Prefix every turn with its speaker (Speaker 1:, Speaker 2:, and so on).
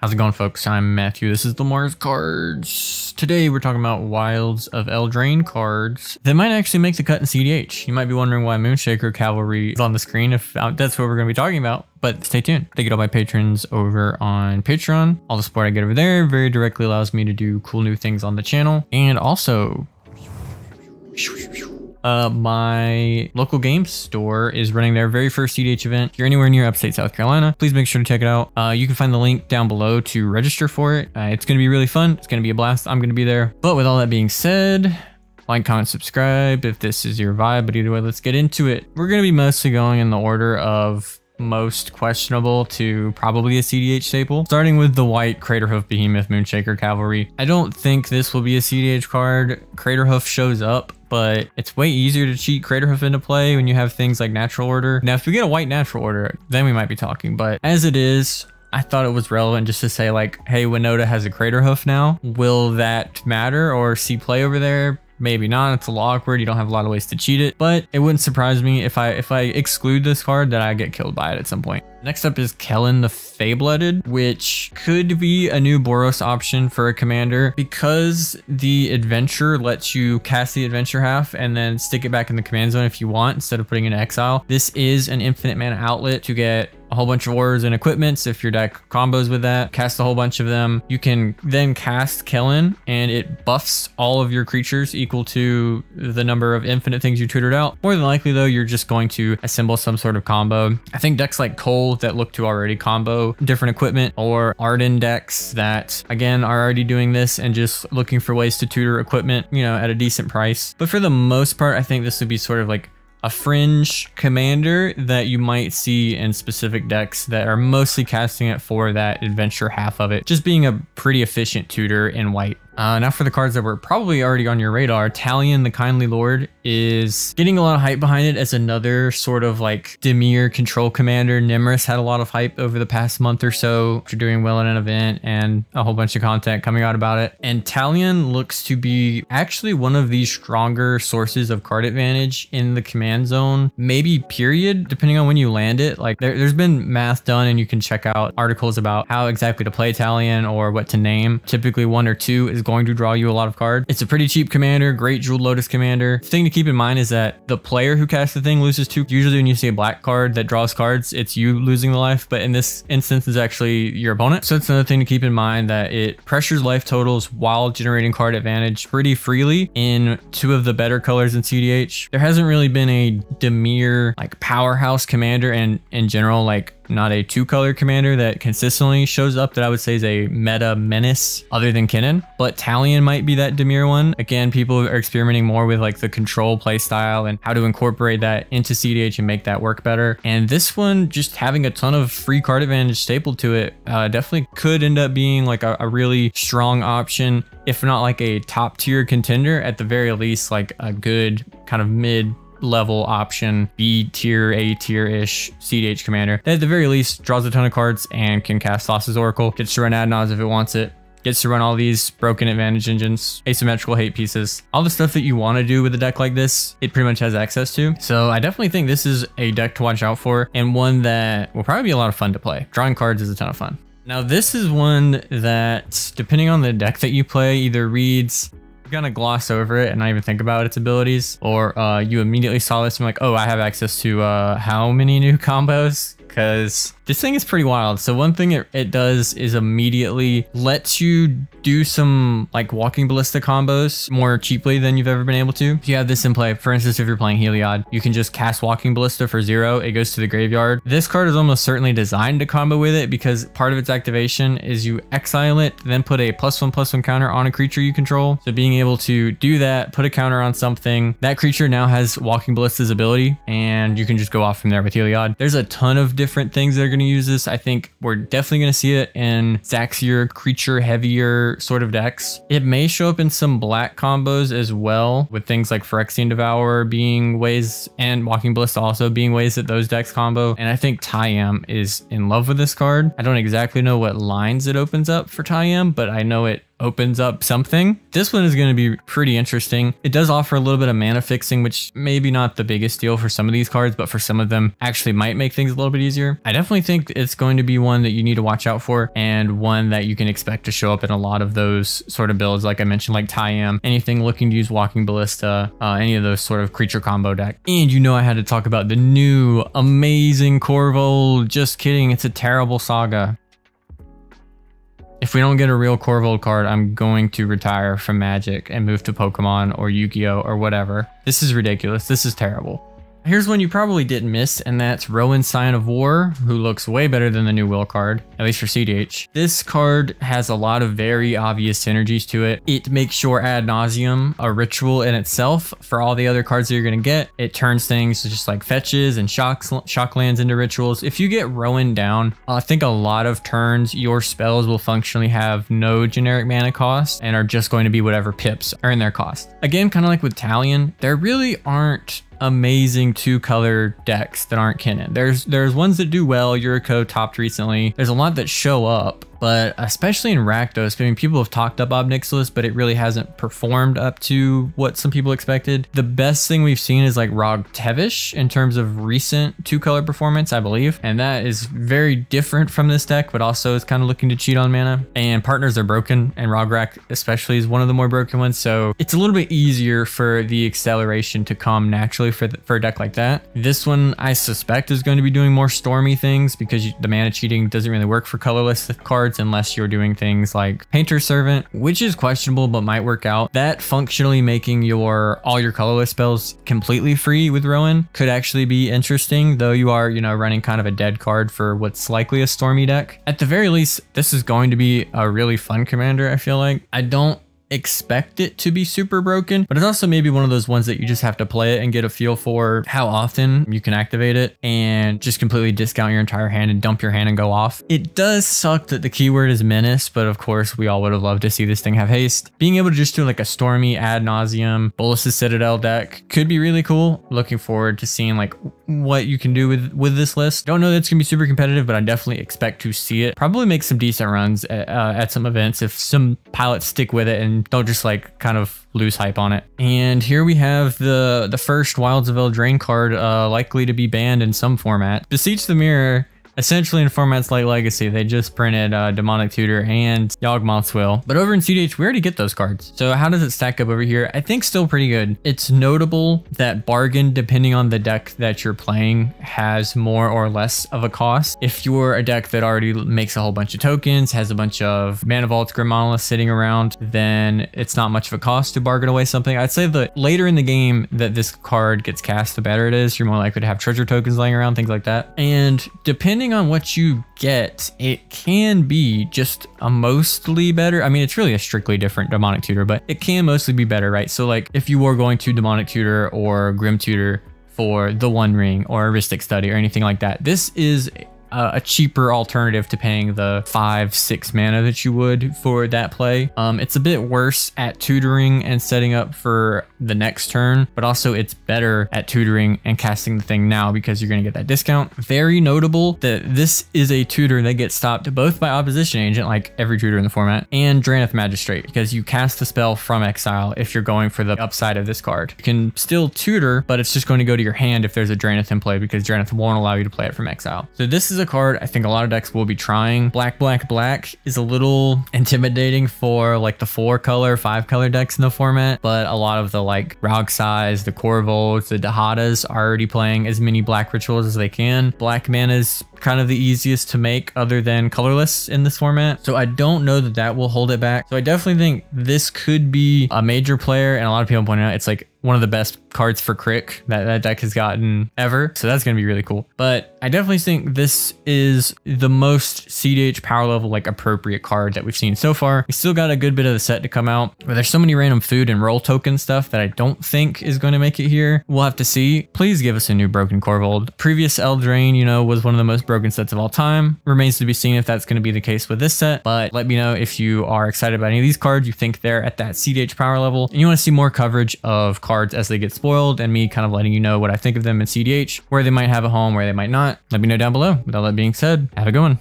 Speaker 1: How's it going, folks? I'm Matthew. This is Lemora's Cards. Today we're talking about Wilds of Eldraine cards that might actually make the cut in cEDH. You might be wondering why Moonshaker Cavalry is on the screen if that's what we're going to be talking about, but stay tuned. Thank you to all my patrons over on Patreon. All the support I get over there very directly allows me to do cool new things on the channel. And also, my local game store is running their very first cEDH event. If you're anywhere near upstate South Carolina, please make sure to check it out. You can find the link down below to register for it. It's going to be really fun. It's going to be a blast. I'm going to be there. But with all that being said, like, comment, subscribe if this is your vibe. But either way, let's get into it. We're going to be mostly going in the order of most questionable to probably a cEDH staple, starting with the white Craterhoof Behemoth Moonshaker Cavalry. I don't think this will be a cEDH card. Craterhoof shows up, but it's way easier to cheat Craterhoof into play when you have things like Natural Order. Now, if we get a white Natural Order, then we might be talking, but as it is, I thought it was relevant just to say, like, hey, Winota has a Craterhoof now. Will that matter or see play over there? Maybe not. It's a little awkward. You don't have a lot of ways to cheat it, but it wouldn't surprise me if I exclude this card that I get killed by it at some point. Next up is Kellan the Fae-Blooded, which could be a new Boros option for a commander because the adventure lets you cast the adventure half and then stick it back in the command zone if you want instead of putting it in exile. This is an infinite mana outlet to get a whole bunch of orders and equipments. If your deck combos with that, cast a whole bunch of them. You can then cast Kellan and it buffs all of your creatures equal to the number of infinite things you tutored out. More than likely though, you're just going to assemble some sort of combo. I think decks like Cole that look to already combo different equipment, or Arden decks that again are already doing this and just looking for ways to tutor equipment, you know, at a decent price. But for the most part, I think this would be sort of like a fringe commander that you might see in specific decks that are mostly casting it for that adventure half of it, just being a pretty efficient tutor in white. Now for the cards that were probably already on your radar, Talion the Kindly Lord is getting a lot of hype behind it as another sort of like Dimir control commander. Nimrus had a lot of hype over the past month or so after doing well in an event and a whole bunch of content coming out about it. And Talion looks to be actually one of the stronger sources of card advantage in the command zone, maybe period, depending on when you land it. Like there's been math done and you can check out articles about how exactly to play Talion or what to name. Typically 1 or 2 is going to draw you a lot of cards. It's a pretty cheap commander, great Jeweled Lotus commander. The thing to keep in mind is that the player who casts the thing loses 2. Usually when you see a black card that draws cards, it's you losing the life, but in this instance, it's actually your opponent. So it's another thing to keep in mind that it pressures life totals while generating card advantage pretty freely in 2 of the better colors in cEDH. There hasn't really been a Dimir like powerhouse commander and in general, like not a 2-color commander that consistently shows up that I would say is a meta menace other than Kellan, but Talion might be that Dimir one. Again, people are experimenting more with like the control play style and how to incorporate that into cEDH and make that work better. And this one, just having a ton of free card advantage stapled to it, definitely could end up being like a really strong option, if not like a top tier contender, at the very least like a good kind of mid-level option, B tier, A tier-ish cEDH commander that at the very least draws a ton of cards and can cast Thassa's Oracle, gets to run Adnaz if it wants it, gets to run all these broken advantage engines, asymmetrical hate pieces, all the stuff that you want to do with a deck like this, it pretty much has access to. So I definitely think this is a deck to watch out for and one that will probably be a lot of fun to play. Drawing cards is a ton of fun. Now this is one that, depending on the deck that you play, either reads gonna gloss over it and not even think about its abilities, or you immediately saw this and like, oh, I have access to how many new combos, because this thing is pretty wild. So one thing it does is immediately lets you do some like Walking Ballista combos more cheaply than you've ever been able to. If you have this in play, for instance, if you're playing Heliod, you can just cast Walking Ballista for 0. It goes to the graveyard. This card is almost certainly designed to combo with it because part of its activation is you exile it, then put a +1/+1 counter on a creature you control. So being able to do that, put a counter on something, that creature now has Walking Ballista's ability and you can just go off from there with Heliod. There's a ton of different things that are going to use this. I think we're definitely going to see it in Zaxier creature heavier sort of decks. It may show up in some black combos as well, with things like Phyrexian Devourer being ways and Walking Ballista also being ways that those decks combo. And I think Tayam is in love with this card. I don't exactly know what lines it opens up for Tayam, but I know it opens up something. This one is going to be pretty interesting. It does offer a little bit of mana fixing, which maybe not the biggest deal for some of these cards, but for some of them actually might make things a little bit easier. I definitely think it's going to be one that you need to watch out for, and one that you can expect to show up in a lot of those sort of builds, like I mentioned, like Talion, anything looking to use Walking Ballista, any of those sort of creature combo deck. And you know I had to talk about the new amazing Korvold. Just kidding, it's a terrible saga. If we don't get a real Korvold card, I'm going to retire from Magic and move to Pokemon or Yu-Gi-Oh or whatever. This is ridiculous. This is terrible. Here's one you probably didn't miss, and that's Rowan, Scion of War, who looks way better than the new will card, at least for cEDH. This card has a lot of very obvious synergies to it. It makes your ad nauseum a ritual in itself for all the other cards that you're going to get. It turns things just like fetches and shock lands into rituals. If you get Rowan down, I think a lot of turns your spells will functionally have no generic mana cost and are just going to be whatever pips are in their cost. Again, kind of like with Talion, there really aren't amazing two-color decks that aren't Kellan. There's ones that do well. Yuriko topped recently. There's a lot that show up, but especially in Rakdos, I mean, people have talked up Ob Nixilis, but it really hasn't performed up to what some people expected. The best thing we've seen is like Rog Tevish in terms of recent two-color performance, I believe, and that is very different from this deck, but also is kind of looking to cheat on mana. And partners are broken, and Rograk especially is one of the more broken ones, so it's a little bit easier for the acceleration to come naturally for a deck like that. This one, I suspect, is going to be doing more stormy things because the mana cheating doesn't really work for colorless cards unless you're doing things like Painter's Servant, which is questionable but might work out. That functionally making all your colorless spells completely free with Rowan could actually be interesting, though you are, running kind of a dead card for what's likely a stormy deck. At the very least, this is going to be a really fun commander, I feel like. I don't expect it to be super broken, but it's also maybe one of those ones that you just have to play it and get a feel for how often you can activate it and just completely discount your entire hand and dump your hand and go off. It does suck that the keyword is menace, but of course we all would have loved to see this thing have haste. Being able to just do like a stormy ad nauseum Bolas's Citadel deck could be really cool. Looking forward to seeing like what you can do with this list. Don't know that it's gonna be super competitive, but I definitely expect to see it probably make some decent runs at some events if some pilots stick with it and don't just like kind of lose hype on it. And here we have the first Wilds of Eldraine card likely to be banned in some format. Beseech the Mirror, essentially in formats like Legacy, they just printed Demonic Tutor and Yawgmoth's Will. But over in cEDH, we already get those cards. So how does it stack up over here? I think still pretty good. It's notable that Bargain, depending on the deck that you're playing, has more or less of a cost. If you're a deck that already makes a whole bunch of tokens, has a bunch of Mana Vaults, Grim Monoliths sitting around, then it's not much of a cost to bargain away something. I'd say the later in the game that this card gets cast, the better it is. You're more likely to have treasure tokens laying around, things like that. And depending on what you get, it can be just a mostly better. I mean, it's really a strictly different Demonic Tutor, but it can mostly be better, right? So like if you were going to Demonic Tutor or Grim Tutor for the One Ring or Heuristic Study or anything like that, this is a cheaper alternative to paying the 5-6 mana that you would for that play. It's a bit worse at tutoring and setting up for the next turn, but also it's better at tutoring and casting the thing now because you're going to get that discount. Very notable that this is a tutor that gets stopped both by Opposition Agent, like every tutor in the format, and Drannith Magistrate, because you cast the spell from exile if you're going for the upside of this card. You can still tutor, but it's just going to go to your hand if there's a Drannith in play because Drannith won't allow you to play it from exile. So this is a card I think a lot of decks will be trying. Black is a little intimidating for like the 4-color, 5-color decks in the format, but a lot of the like Rog Size, the Korvolds, the Dahadas are already playing as many black rituals as they can. Black mana is kind of the easiest to make other than colorless in this format, so I don't know that will hold it back. So I definitely think this could be a major player, and a lot of people point out it's like one of the best cards for Crick that deck has gotten ever. So that's going to be really cool. But I definitely think this is the most cEDH power level, like appropriate card that we've seen so far. We still got a good bit of the set to come out, but there's so many random food and roll token stuff that I don't think is going to make it here. We'll have to see. Please give us a new broken Korvold. Previous Eldraine, was one of the most broken sets of all time. Remains to be seen if that's going to be the case with this set, but let me know if you are excited about any of these cards, you think they're at that cEDH power level, and you want to see more coverage of cards as they get spoiled and me kind of letting you know what I think of them in cEDH, where they might have a home, where they might not. Let me know down below. With all that being said, have a good one.